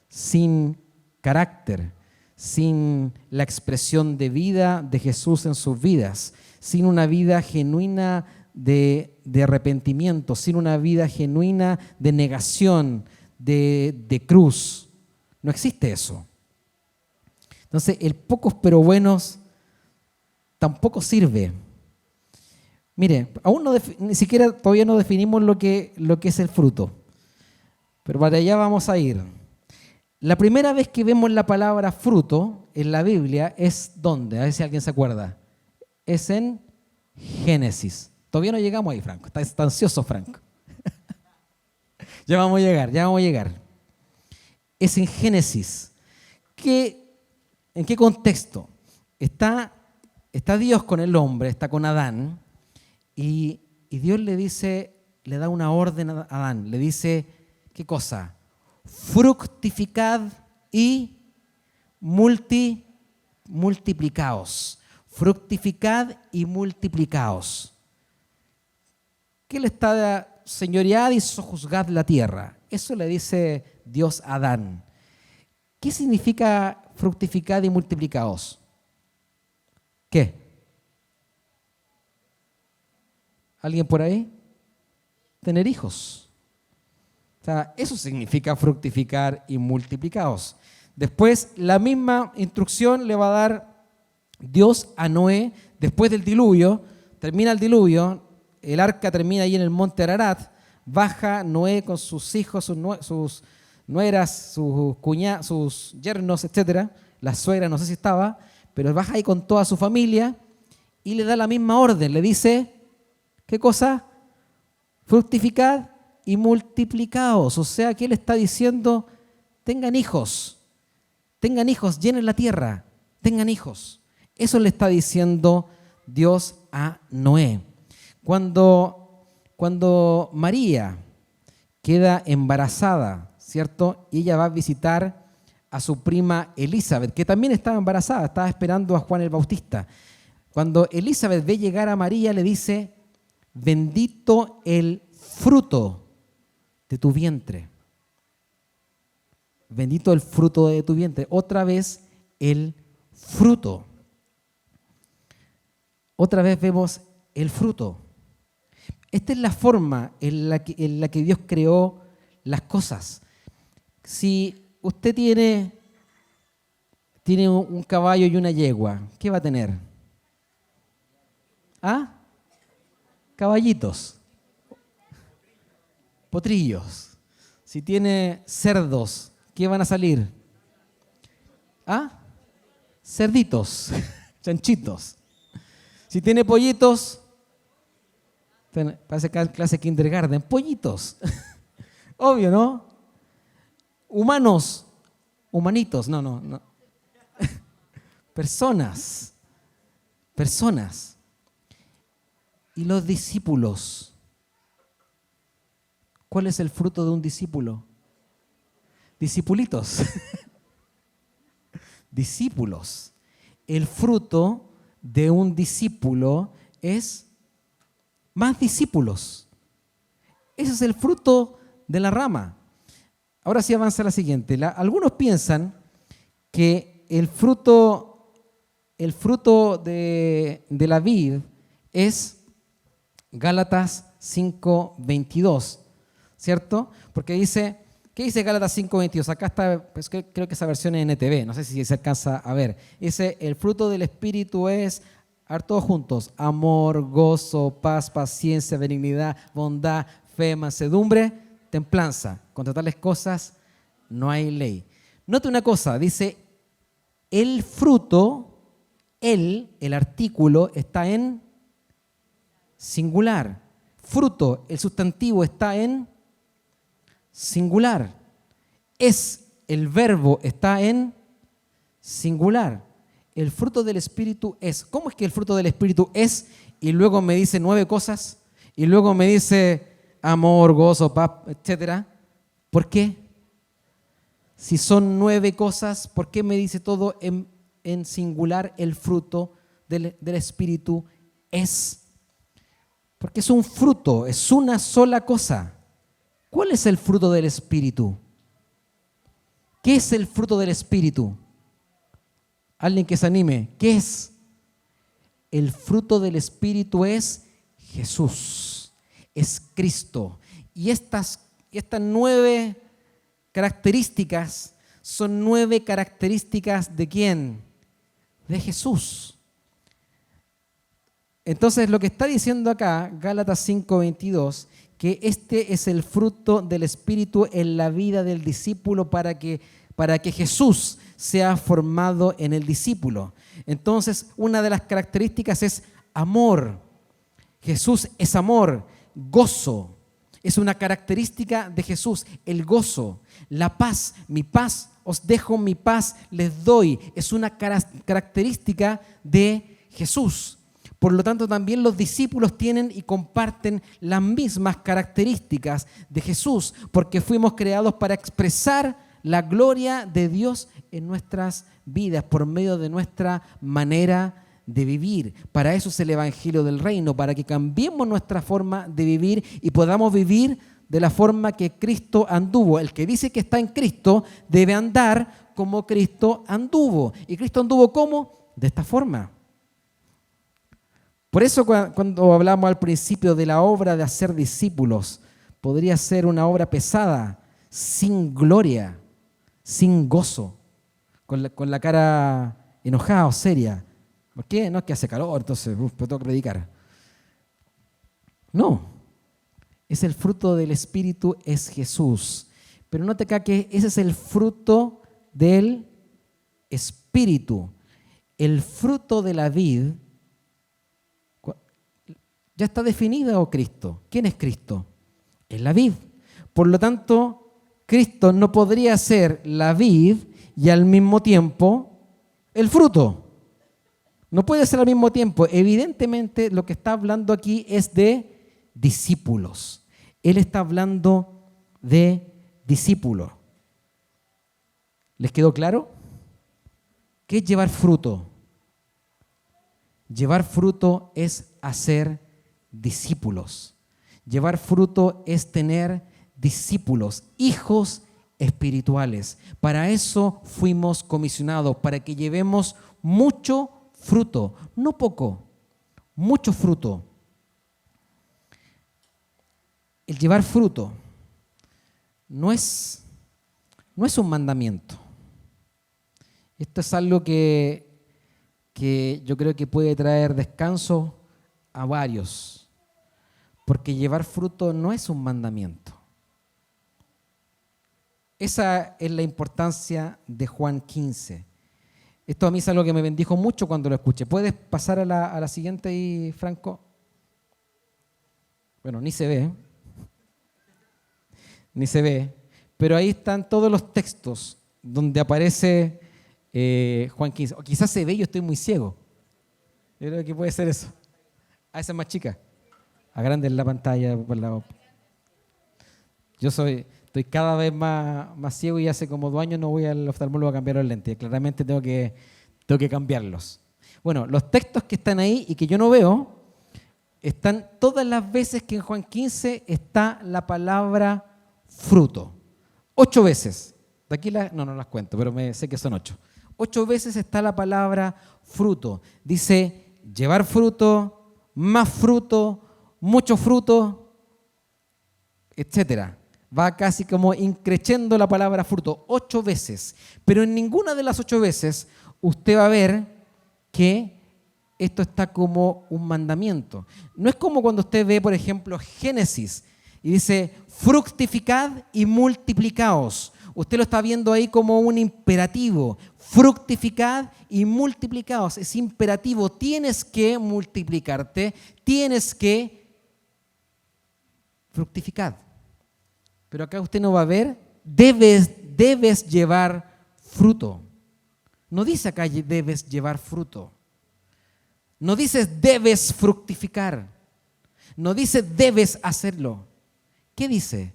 sin carácter, sin la expresión de vida de Jesús en sus vidas, sin una vida genuina de arrepentimiento, sin una vida genuina de negación, de cruz. No existe eso. Entonces, el pocos pero buenos tampoco sirve. Mire, aún ni siquiera todavía no definimos lo que es el fruto, pero para allá vamos a ir. La primera vez que vemos la palabra fruto en la Biblia es ¿dónde? A ver si alguien se acuerda. Es en Génesis. Todavía no llegamos ahí, Franco. Está ansioso, Franco. Ya vamos a llegar. Es en Génesis. ¿En qué contexto? Está Dios con el hombre, está con Adán, y Dios le da una orden a Adán. Le dice, ¿qué cosa? Fructificad y multiplicaos. Fructificad y multiplicaos. ¿Qué le está? Señoread y sojuzgad la tierra. Eso le dice Dios a Adán. ¿Qué significa fructificad y multiplicaos? ¿Qué? ¿Alguien por ahí? Tener hijos. O sea, eso significa fructificar y multiplicaos. Después, la misma instrucción le va a dar Dios a Noé después del diluvio. Termina el diluvio, el arca termina ahí en el monte Ararat. Baja Noé con sus hijos, sus nueras, sus yernos, etc. La suegra no sé si estaba, pero baja ahí con toda su familia y le da la misma orden. Le dice, ¿qué cosa? Fructificad y multiplicaos. O sea, que él está diciendo, tengan hijos, llenen la tierra, tengan hijos. Eso le está diciendo Dios a Noé. Cuando María queda embarazada, ¿cierto? Y ella va a visitar a su prima Elizabeth, que también estaba embarazada, estaba esperando a Juan el Bautista. Cuando Elizabeth ve llegar a María, le dice, bendito el fruto de tu vientre. Bendito el fruto de tu vientre. Otra vez el fruto. Otra vez vemos el fruto. Esta es la forma en la que Dios creó las cosas. Si usted tiene tiene un caballo y una yegua, ¿qué va a tener? ¿Ah? Caballitos, potrillos. Si tiene cerdos, ¿qué van a salir? ¿Ah? Cerditos, chanchitos. Si tiene pollitos, parece clase kindergarten, pollitos. Obvio, ¿no? Humanos, humanitos, no. Personas. Y los discípulos. ¿Cuál es el fruto de un discípulo? Discipulitos. Discípulos. El fruto de un discípulo es más discípulos. Ese es el fruto de la rama. Ahora sí avanza la siguiente. Algunos piensan que el fruto de la vid es Gálatas 5:22, ¿cierto? Porque dice, ¿qué dice Gálatas 5:22? Acá está, pues, creo que esa versión es NTV, no sé si se alcanza a ver. Dice, el fruto del Espíritu es, a ver todos juntos, amor, gozo, paz, paciencia, benignidad, bondad, fe, mansedumbre, templanza. Contra tales cosas no hay ley. Note una cosa, dice, el fruto, el artículo está en singular. Fruto, el sustantivo está en singular. Es, el verbo está en singular. El fruto del Espíritu es. ¿Cómo es que el fruto del Espíritu es? Y luego me dice 9 cosas. Y luego me dice amor, gozo, paz, etc. ¿Por qué? Si son 9 cosas, ¿por qué me dice todo en singular el fruto del Espíritu es? Porque es un fruto, es una sola cosa. ¿Cuál es el fruto del Espíritu? ¿Qué es el fruto del Espíritu? Alguien que se anime. ¿Qué es? El fruto del Espíritu es Jesús, es Cristo. Y estas 9 características son 9 características ¿de quién? De Jesús. Entonces lo que está diciendo acá, Gálatas 5:22, que este es el fruto del Espíritu en la vida del discípulo para que Jesús sea formado en el discípulo. Entonces, una de las características es amor. Jesús es amor, gozo. Es una característica de Jesús, el gozo, la paz. Mi paz os dejo, mi paz les doy. Es una característica de Jesús. Por lo tanto, también los discípulos tienen y comparten las mismas características de Jesús, porque fuimos creados para expresar la gloria de Dios en nuestras vidas por medio de nuestra manera de vivir. Para eso es el Evangelio del Reino, para que cambiemos nuestra forma de vivir y podamos vivir de la forma que Cristo anduvo. El que dice que está en Cristo debe andar como Cristo anduvo. ¿Y Cristo anduvo cómo? De esta forma. Por eso cuando hablamos al principio de la obra de hacer discípulos, podría ser una obra pesada, sin gloria, sin gozo, con la cara enojada o seria. ¿Por qué? No es que hace calor, entonces tengo que predicar. No, es el fruto del Espíritu, es Jesús. Pero note acá que ese es el fruto del Espíritu. El fruto de la vid ya está definida, Cristo. ¿Quién es Cristo? Es la vid. Por lo tanto, Cristo no podría ser la vid y al mismo tiempo el fruto. No puede ser al mismo tiempo. Evidentemente, lo que está hablando aquí es de discípulos. Él está hablando de discípulos. ¿Les quedó claro? ¿Qué es llevar fruto? Llevar fruto es hacer discípulos. Llevar fruto es tener discípulos, hijos espirituales. Para eso fuimos comisionados, para que llevemos mucho fruto, no poco, mucho fruto. El llevar fruto no es un mandamiento. Esto es algo que yo creo que puede traer descanso a varios, porque llevar fruto no es un mandamiento. Esa es la importancia de Juan 15. Esto a mí es algo que me bendijo mucho cuando lo escuché. ¿Puedes pasar a la siguiente ahí, Franco? Bueno, ni se ve. Ni se ve. Pero ahí están todos los textos donde aparece Juan 15. O quizás se ve y yo estoy muy ciego. Yo creo que puede ser eso. Ah, esa es más chica. Agranden la pantalla por la... Yo estoy cada vez más ciego y hace como 2 años no voy al oftalmólogo a cambiar los lentes. Claramente tengo que cambiarlos. Bueno, los textos que están ahí y que yo no veo, están todas las veces que en Juan 15 está la palabra fruto. 8 veces. De aquí no las cuento, pero sé que son 8. 8 veces está la palabra fruto. Dice llevar fruto, más fruto, mucho fruto, etcétera. Va casi como increciendo la palabra fruto 8 veces. Pero en ninguna de las 8 veces usted va a ver que esto está como un mandamiento. No es como cuando usted ve, por ejemplo, Génesis y dice, fructificad y multiplicaos. Usted lo está viendo ahí como un imperativo. Fructificad y multiplicaos. Es imperativo. Tienes que multiplicarte, tienes que fructificar. Pero acá usted no va a ver, debes llevar fruto. No dice acá debes llevar fruto. No dice debes fructificar. No dice debes hacerlo. ¿Qué dice?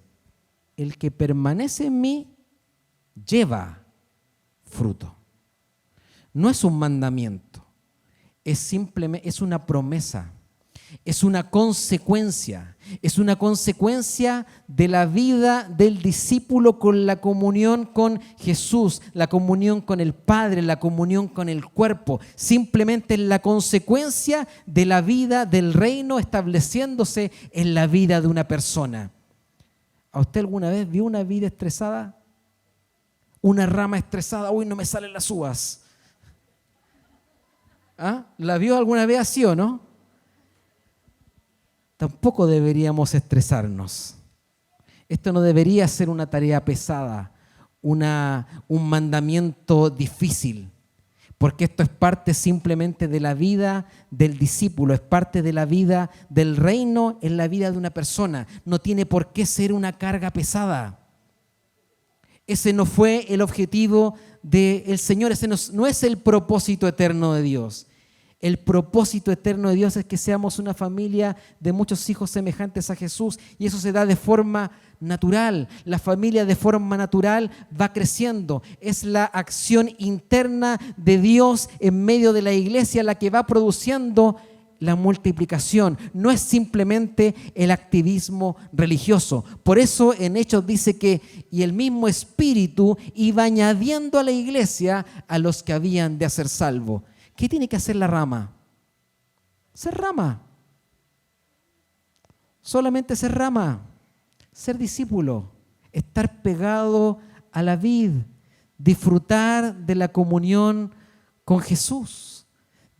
El que permanece en mí lleva fruto. No es un mandamiento, es una promesa. Es una consecuencia de la vida del discípulo con la comunión con Jesús, la comunión con el Padre, la comunión con el cuerpo. Simplemente es la consecuencia de la vida del reino estableciéndose en la vida de una persona. ¿A usted alguna vez vio una vida estresada? Una rama estresada, uy, no me salen las uvas. ¿Ah? ¿La vio alguna vez así o no? Tampoco deberíamos estresarnos. Esto no debería ser una tarea pesada, un mandamiento difícil, porque esto es parte simplemente de la vida del discípulo, es parte de la vida del reino en la vida de una persona. No tiene por qué ser una carga pesada. Ese no fue el objetivo del Señor, ese no es el propósito eterno de Dios. El propósito eterno de Dios es que seamos una familia de muchos hijos semejantes a Jesús y eso se da de forma natural. La familia de forma natural va creciendo. Es la acción interna de Dios en medio de la iglesia la que va produciendo la multiplicación. No es simplemente el activismo religioso. Por eso en Hechos dice que y el mismo Espíritu iba añadiendo a la iglesia a los que habían de ser salvos. ¿Qué tiene que hacer la rama? Ser rama. Solamente ser rama. Ser discípulo. Estar pegado a la vid. Disfrutar de la comunión con Jesús.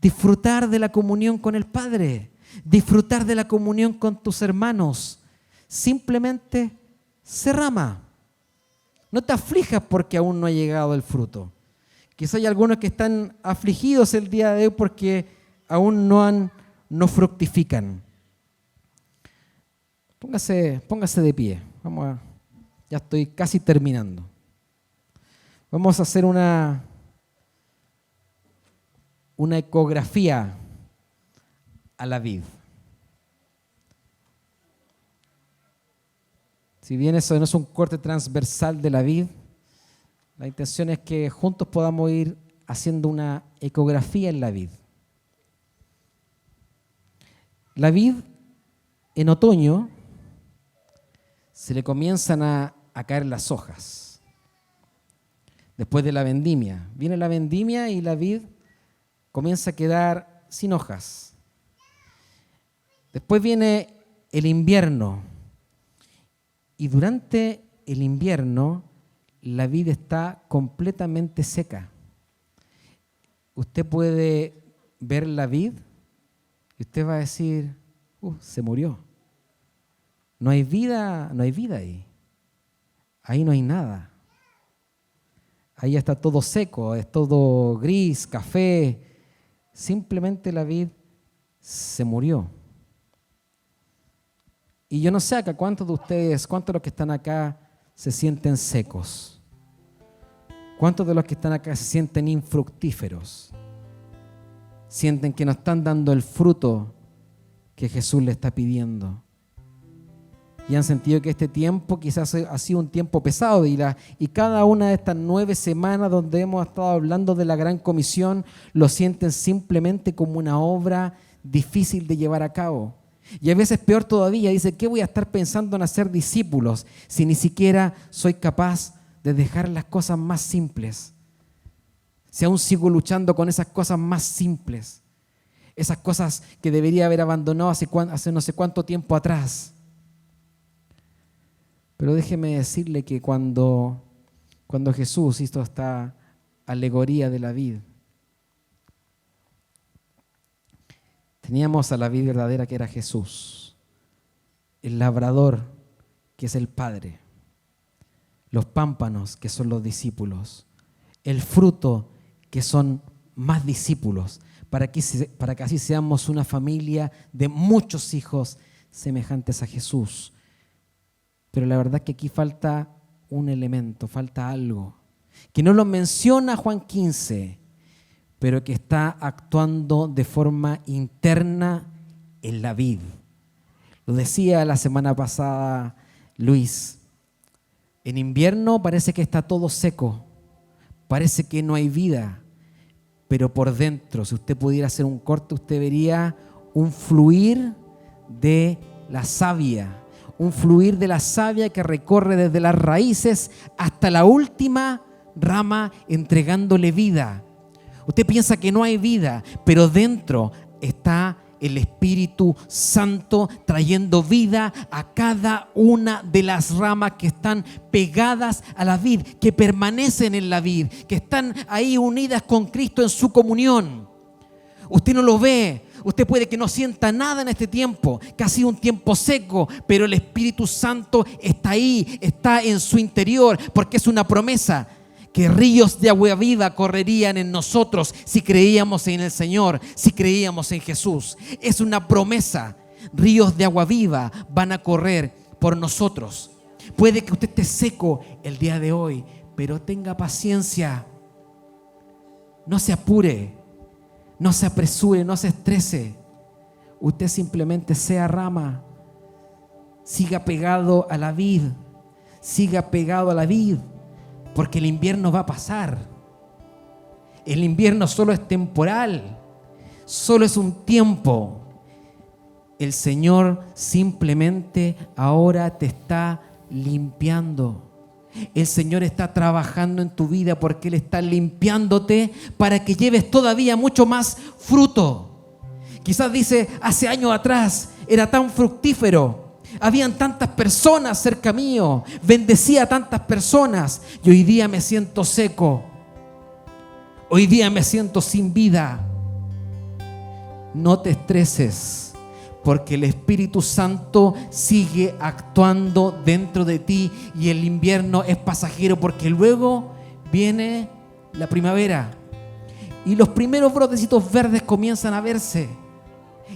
Disfrutar de la comunión con el Padre. Disfrutar de la comunión con tus hermanos. Simplemente ser rama. No te aflijas porque aún no ha llegado el fruto. Quizá hay algunos que están afligidos el día de hoy porque aún no fructifican. Póngase de pie. Ya estoy casi terminando. Vamos a hacer una ecografía a la vid. Si bien eso no es un corte transversal de la vid, la intención es que juntos podamos ir haciendo una ecografía en la vid. La vid en otoño se le comienzan a caer las hojas. Después de la vendimia. Viene la vendimia y la vid comienza a quedar sin hojas. Después viene el invierno. Y durante el invierno la vid está completamente seca. usted puede ver la vid y usted va a decir, se murió. No hay vida ahí. Ahí no hay nada. Ahí está todo seco, es todo gris, café. Simplemente la vid se murió. Y yo no sé acá cuántos de ustedes, cuántos de los que están acá se sienten secos. ¿Cuántos de los que están acá se sienten infructíferos? Sienten que no están dando el fruto que Jesús le está pidiendo. Y han sentido que este tiempo quizás ha sido un tiempo pesado y cada una de estas 9 semanas donde hemos estado hablando de la Gran Comisión lo sienten simplemente como una obra difícil de llevar a cabo. Y a veces peor todavía, dice, ¿qué voy a estar pensando en hacer discípulos si ni siquiera soy capaz de dejar las cosas más simples? Si aún sigo luchando con esas cosas más simples, esas cosas que debería haber abandonado hace no sé cuánto tiempo atrás. Pero déjeme decirle que cuando Jesús hizo esta alegoría de la vid, teníamos a la vid verdadera que era Jesús, el labrador que es el Padre, los pámpanos que son los discípulos, el fruto que son más discípulos, para que así seamos una familia de muchos hijos semejantes a Jesús. Pero la verdad es que aquí falta un elemento, falta algo, que no lo menciona Juan 15, pero que está actuando de forma interna en la vid. Lo decía la semana pasada Luis, en invierno parece que está todo seco, parece que no hay vida, pero por dentro, si usted pudiera hacer un corte, usted vería un fluir de la savia. Un fluir de la savia que recorre desde las raíces hasta la última rama entregándole vida. Usted piensa que no hay vida, pero dentro está el Espíritu Santo trayendo vida a cada una de las ramas que están pegadas a la vid, que permanecen en la vid, que están ahí unidas con Cristo en su comunión. Usted no lo ve. Usted puede que no sienta nada en este tiempo, que ha sido un tiempo seco, pero el Espíritu Santo está ahí, está en su interior, porque es una promesa que ríos de agua viva correrían en nosotros si creíamos en el Señor, si creíamos en Jesús. Es una promesa. Ríos de agua viva van a correr por nosotros. Puede que usted esté seco el día de hoy, pero tenga paciencia. No se apure. No se apresure, no se estrese. Usted simplemente sea rama. Siga pegado a la vid. Siga pegado a la vid. Porque el invierno va a pasar. El invierno solo es temporal. Solo es un tiempo. El Señor simplemente ahora te está limpiando. El Señor está trabajando en tu vida porque Él está limpiándote para que lleves todavía mucho más fruto. Quizás dice, hace años atrás era tan fructífero, habían tantas personas cerca mío, bendecía a tantas personas y hoy día me siento seco, hoy día me siento sin vida. No te estreses. Porque el Espíritu Santo sigue actuando dentro de ti y el invierno es pasajero porque luego viene la primavera y los primeros brotecitos verdes comienzan a verse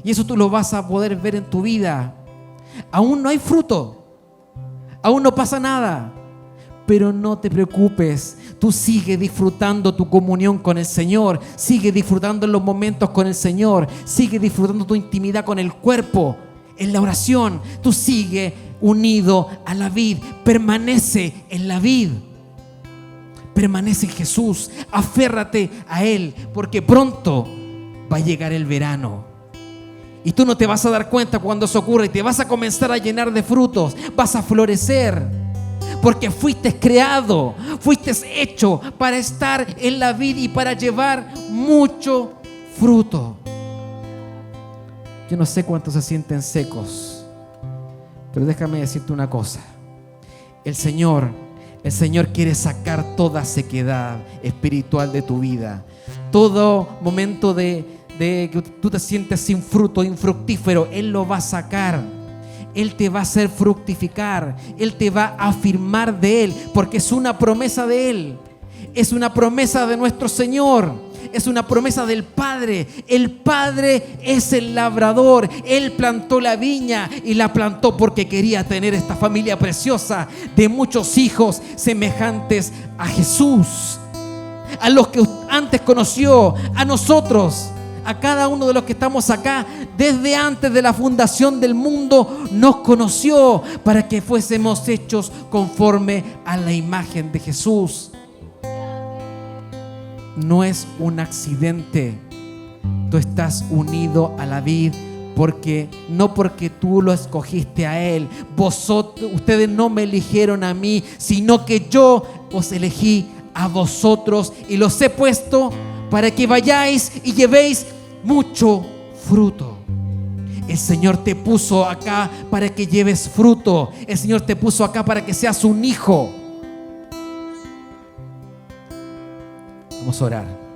y eso tú lo vas a poder ver en tu vida. Aún no hay fruto, aún no pasa nada, pero no te preocupes. Tú sigue disfrutando tu comunión con el Señor, sigue disfrutando los momentos con el Señor, sigue disfrutando tu intimidad con el cuerpo, en la oración. Tú sigue unido a la vid, permanece en la vid, permanece en Jesús, aférrate a Él, porque pronto va a llegar el verano. Y tú no te vas a dar cuenta cuando eso ocurre y te vas a comenzar a llenar de frutos, vas a florecer. Porque fuiste creado, fuiste hecho para estar en la vid y para llevar mucho fruto. Yo no sé cuántos se sienten secos, pero déjame decirte una cosa. El Señor quiere sacar toda sequedad espiritual de tu vida, Todo momento de que tú te sientes sin fruto, infructífero, Él lo va a sacar. Él te va a hacer fructificar. Él te va a afirmar de Él, porque es una promesa de Él. Es una promesa de nuestro Señor. Es una promesa del Padre. El Padre es el labrador. Él plantó la viña y la plantó porque quería tener esta familia preciosa de muchos hijos semejantes a Jesús, a los que antes conoció, a nosotros, a cada uno de los que estamos acá. Desde antes de la fundación del mundo nos conoció para que fuésemos hechos conforme a la imagen de Jesús. No es un accidente. Tú estás unido a la vid no porque tú lo escogiste a Él. Ustedes no me eligieron a mí, sino que yo os elegí a vosotros y los he puesto para que vayáis y llevéis mucho fruto. El Señor te puso acá para que lleves fruto. El Señor te puso acá para que seas un hijo. Vamos a orar.